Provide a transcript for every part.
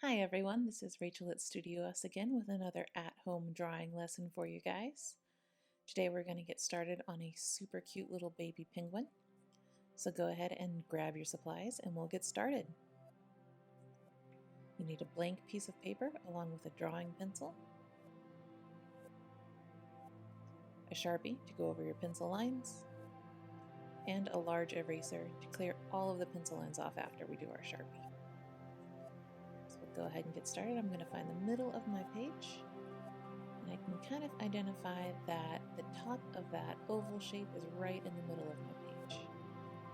Hi everyone, this is Rachel at StudioUs again with another at-home drawing lesson for you guys. Today we're going to get started on a super cute little baby penguin. So go ahead and grab your supplies and we'll get started. You need a blank piece of paper along with a drawing pencil, a Sharpie to go over your pencil lines, and a large eraser to clear all of the pencil lines off after we do our Sharpie. So we'll go ahead and get started. I'm going to find the middle of my page. And I can kind of identify that the top of that oval shape is right in the middle of my page.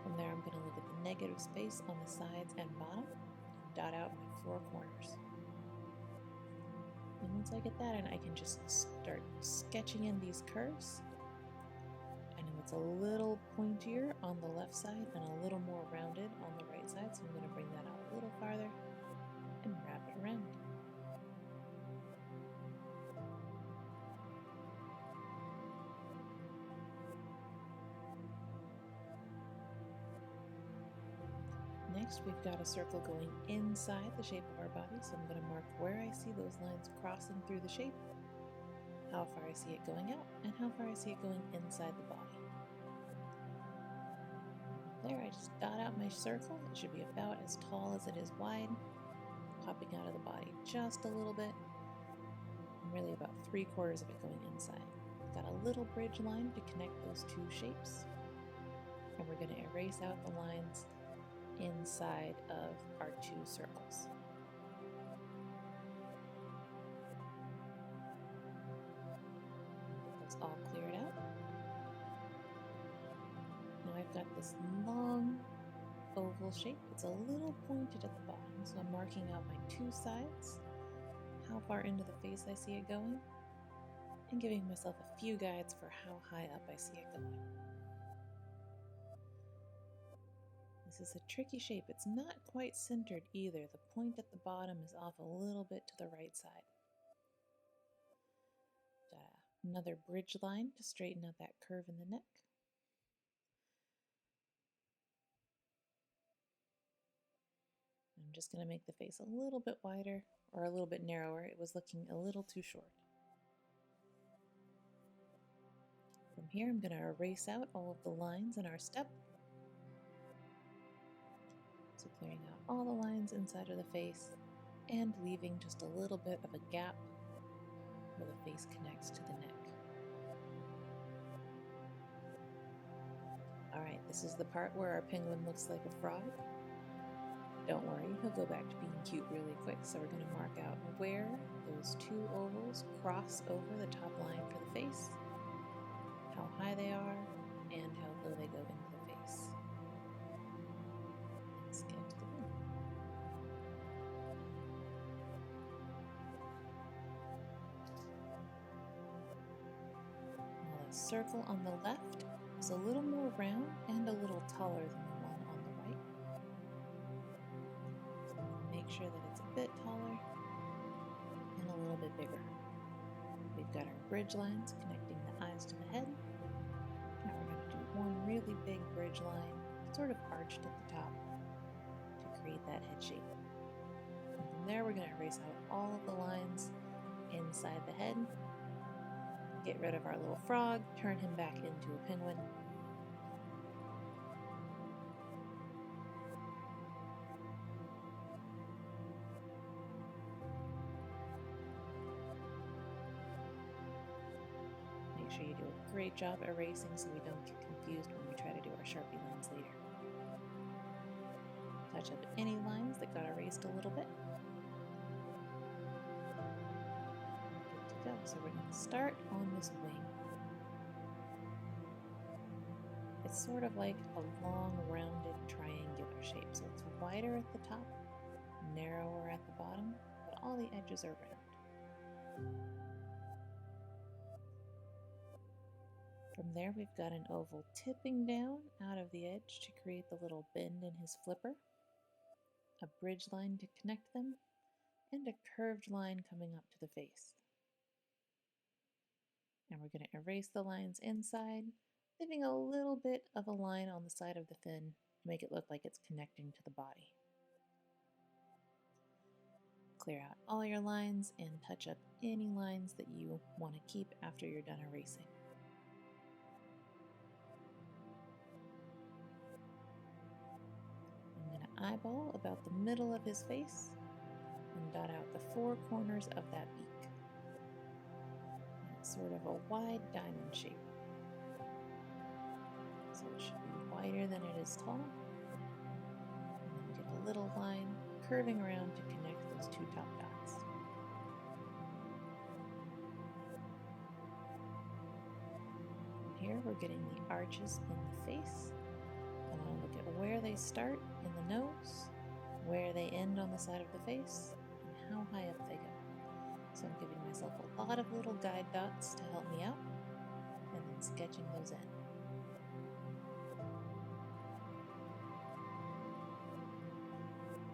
From there I'm going to look at the negative space on the sides and bottom and dot out my 4 corners. And once I get that in, I can just start sketching in these curves. I know it's a little pointier on the left side and a little more rounded on the right side, so I'm going to bring that out a little farther and wrap it around. Next, we've got a circle going inside the shape of our body, so I'm going to mark where I see those lines crossing through the shape, how far I see it going out, and how far I see it going inside the body. There, I just dot out my circle. It should be about as tall as it is wide, popping out of the body just a little bit, and really about 3/4 of it going inside. I've got a little bridge line to connect those two shapes, and we're going to erase out the lines inside of our 2 circles. Get those all cleared out. Now I've got this long oval shape. It's a little pointed at the bottom, so I'm marking out my 2 sides, how far into the face I see it going, and giving myself a few guides for how high up I see it going. This is a tricky shape. It's not quite centered either. The point at the bottom is off a little bit to the right side. Got another bridge line to straighten out that curve in the neck. I'm just going to make the face a little bit wider or a little bit narrower. It was looking a little too short. From here, I'm going to erase out all of the lines in our step. So clearing out all the lines inside of the face and leaving just a little bit of a gap where the face connects to the neck. Alright, this is the part where our penguin looks like a frog. Don't worry, he'll go back to being cute really quick, so we're going to mark out where those 2 ovals cross over the top line for the face, how high they are, and how low they go into the face. And sketch the wing. Now the circle on the left is a little more round and a little taller than the one on the right. So make sure that it's a bit taller and a little bit bigger. We've got our bridge lines connecting the eyes to the head. Now we're going to do one really big bridge line, sort of arched at the top, to create that head shape. And from there, we're going to erase out all of the lines inside the head, get rid of our little frog, turn him back into a penguin. Make sure you do a great job erasing so we don't get confused when we try to do our Sharpie lines later. Touch up any lines that got erased a little bit. Good to go. So we're going to start on this wing. It's sort of like a long, rounded, triangular shape. So it's wider at the top, narrower at the bottom, but all the edges are round. From there, we've got an oval tipping down out of the edge to create the little bend in his flipper, a bridge line to connect them, and a curved line coming up to the face. And we're going to erase the lines inside, leaving a little bit of a line on the side of the fin to make it look like it's connecting to the body. clear out all your lines and touch up any lines that you want to keep after you're done erasing. I'm going to eyeball about the middle of his face and dot out the 4 corners of that beak. And it's sort of a wide diamond shape. So it should be wider than it is tall. And then get a little line curving around to connect those 2 top dots. And here we're getting the arches in the face. I want to look at where they start in the nose, where they end on the side of the face, and how high up they go. So I'm giving myself a lot of little guide dots to help me out, and then sketching those in.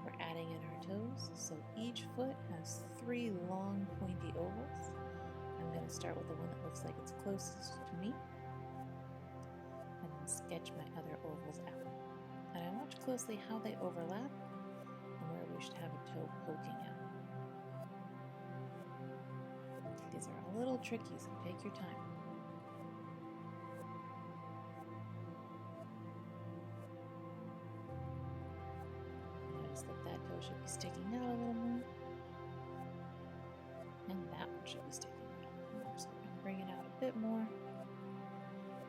We're adding in our toes, so each foot has 3 long pointy ovals. I'm going to start with the one that looks like it's closest to me, and then sketch my other ovals out. And I watch closely how they overlap and where we should have a toe poking out. These are a little tricky, so take your time. Notice that that toe should be sticking out a little more. And that one should be sticking out a little more. So we're going to bring it out a bit more.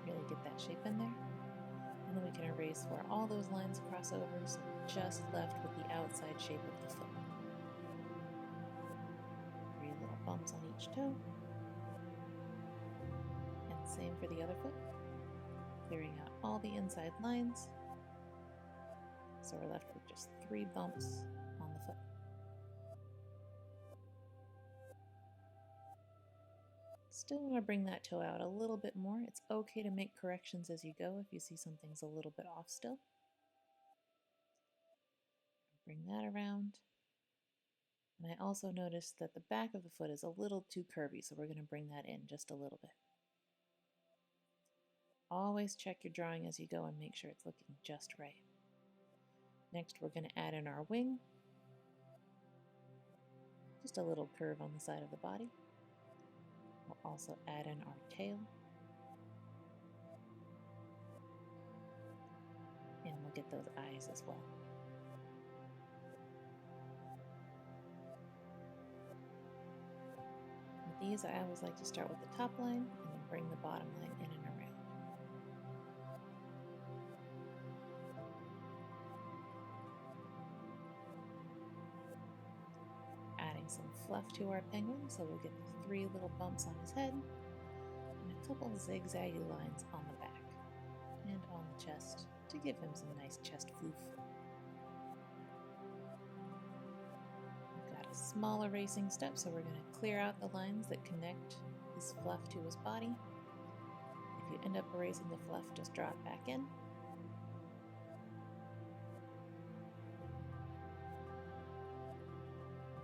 Really get that shape in there. And then we can erase where all those lines cross over, so we're just left with the outside shape of the foot. 3 little bumps on each toe. And same for the other foot. Clearing out all the inside lines. So we're left with just 3 bumps on the foot. Still want to bring that toe out a little bit more. It's okay to make corrections as you go if you see something's a little bit off still. Bring that around. And I also noticed that the back of the foot is a little too curvy, so we're going to bring that in just a little bit. Always check your drawing as you go and make sure it's looking just right. Next, we're going to add in our wing. Just a little curve on the side of the body. We'll also add in our tail. And we'll get those eyes as well. With these, I always like to start with the top line and then bring the bottom line in and around. Adding some fluff to our penguin, so we'll get the 3 little bumps on his head and a couple zigzaggy lines on the back and on the chest to give him some nice chest floof. We've got a small erasing step, so we're going to clear out the lines that connect his fluff to his body. If you end up erasing the fluff, just draw it back in.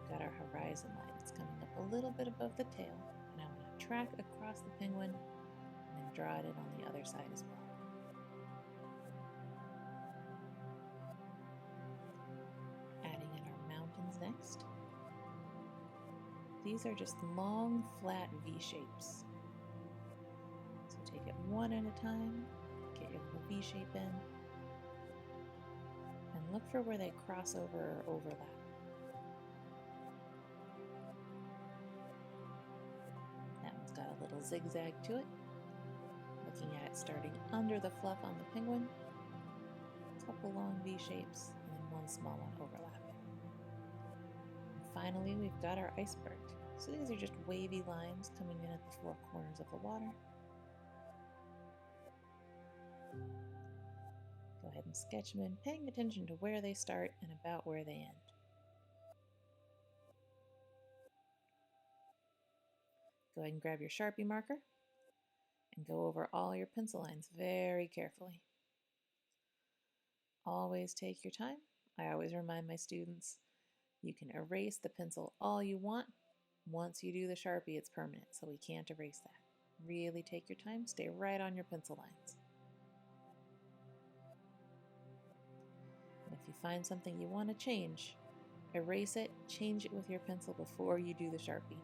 Got our horizon line. It's coming up a little bit above the tail, and I want to track across the penguin and then draw it in on the other side as well. Adding in our mountains next. These are just long, flat V shapes. So take it one at a time, get your little V shape in, and look for where they cross over or overlap. Got a little zigzag to it. Looking at it starting under the fluff on the penguin, a couple long V shapes, and then one small one overlapping. And finally, we've got our iceberg. So these are just wavy lines coming in at the 4 corners of the water. Go ahead and sketch them in, paying attention to where they start and about where they end. Go ahead and grab your Sharpie marker and go over all your pencil lines very carefully. Always take your time. I always remind my students, you can erase the pencil all you want. Once you do the Sharpie, it's permanent, so we can't erase that. Really take your time, stay right on your pencil lines. And if you find something you want to change, Erase it, change it with your pencil before you do the Sharpie.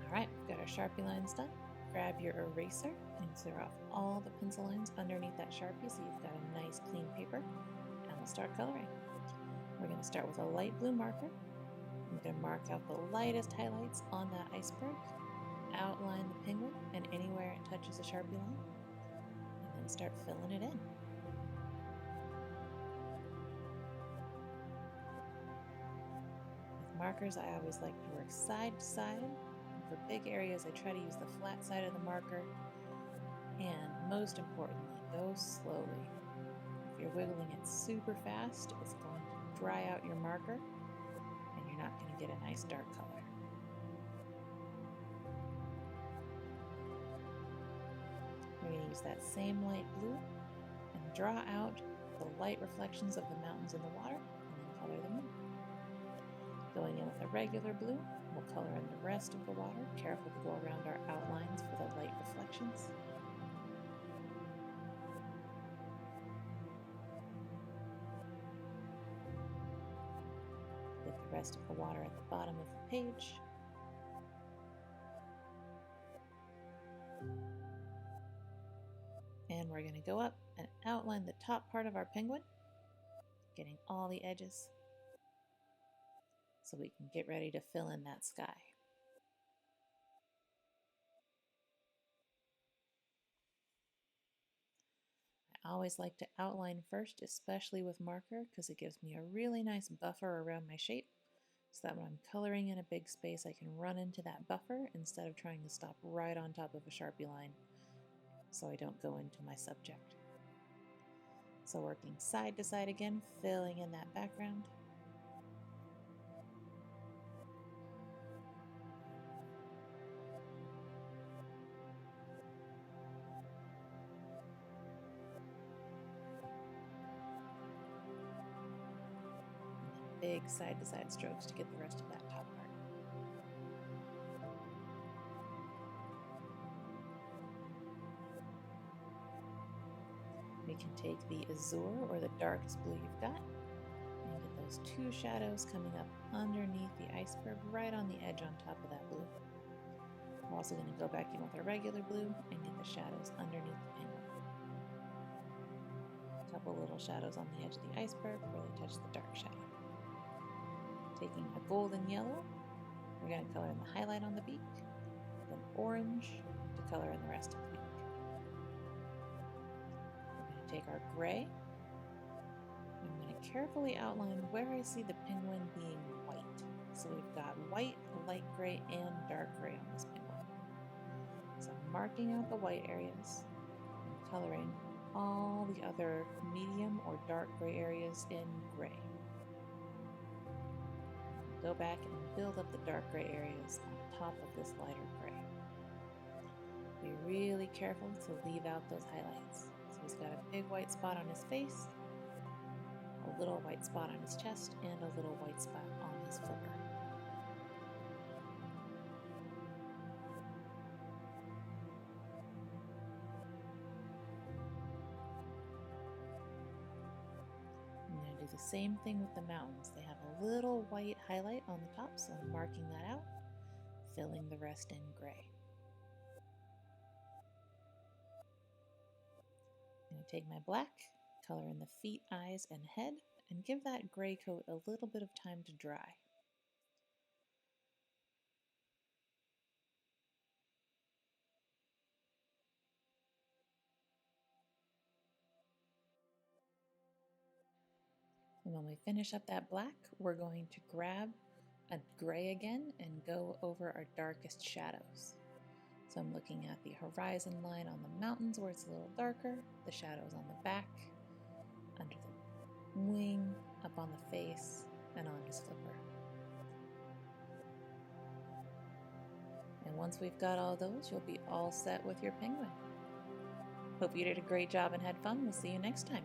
Alright, we've got our Sharpie lines done. Grab your eraser and clear off all the pencil lines underneath that Sharpie so you've got a nice clean paper, and we'll start coloring. We're going to start with a light blue marker. I'm going to mark out the lightest highlights on that iceberg, outline the penguin and anywhere it touches the Sharpie line, and then start filling it in. With markers, I always like to work side to side. For big areas, I try to use the flat side of the marker, and most importantly, go slowly. If you're wiggling it super fast, it's going to dry out your marker, and you're not going to get a nice dark color. We're going to use that same light blue and draw out the light reflections of the mountains in the water, and then color them in. Going in with a regular blue, we'll color in the rest of the water, careful to go around our outlines for the light reflections. With the rest of the water at the bottom of the page. And we're going to go up and outline the top part of our penguin, getting all the edges, so we can get ready to fill in that sky. I always like to outline first, especially with marker, because it gives me a really nice buffer around my shape, so that when I'm coloring in a big space, I can run into that buffer instead of trying to stop right on top of a Sharpie line, so I don't go into my subject. So working side to side again, filling in that background. Big side-to-side strokes to get the rest of that top part. We can take the azure or the darkest blue you've got and get those two shadows coming up underneath the iceberg right on the edge on top of that blue. We're also going to go back in with our regular blue and get the shadows underneath the penguin. A couple little shadows on the edge of the iceberg where they touch the dark shadow. Taking a golden yellow, we're going to color in the highlight on the beak, then orange to color in the rest of the beak. We're going to take our gray. I'm going to carefully outline where I see the penguin being white. So we've got white, light gray, and dark gray on this penguin. So I'm marking out the white areas and coloring all the other medium or dark gray areas in gray. Go back and build up the dark gray areas on top of this lighter gray. Be really careful to leave out those highlights. So he's got a big white spot on his face, a little white spot on his chest, and a little white spot on his flipper. I'm going to do the same thing with the mountains. They have a little white highlight on the top, so I'm marking that out, filling the rest in gray. I'm going to take my black, color in the feet, eyes, and head, and give that gray coat a little bit of time to dry. And when we finish up that black, we're going to grab a gray again and go over our darkest shadows. So I'm looking at the horizon line on the mountains where it's a little darker, the shadows on the back, under the wing, up on the face, and on his flipper. once we've got all those, you'll be all set with your penguin. Hope you did a great job and had fun. We'll see you next time.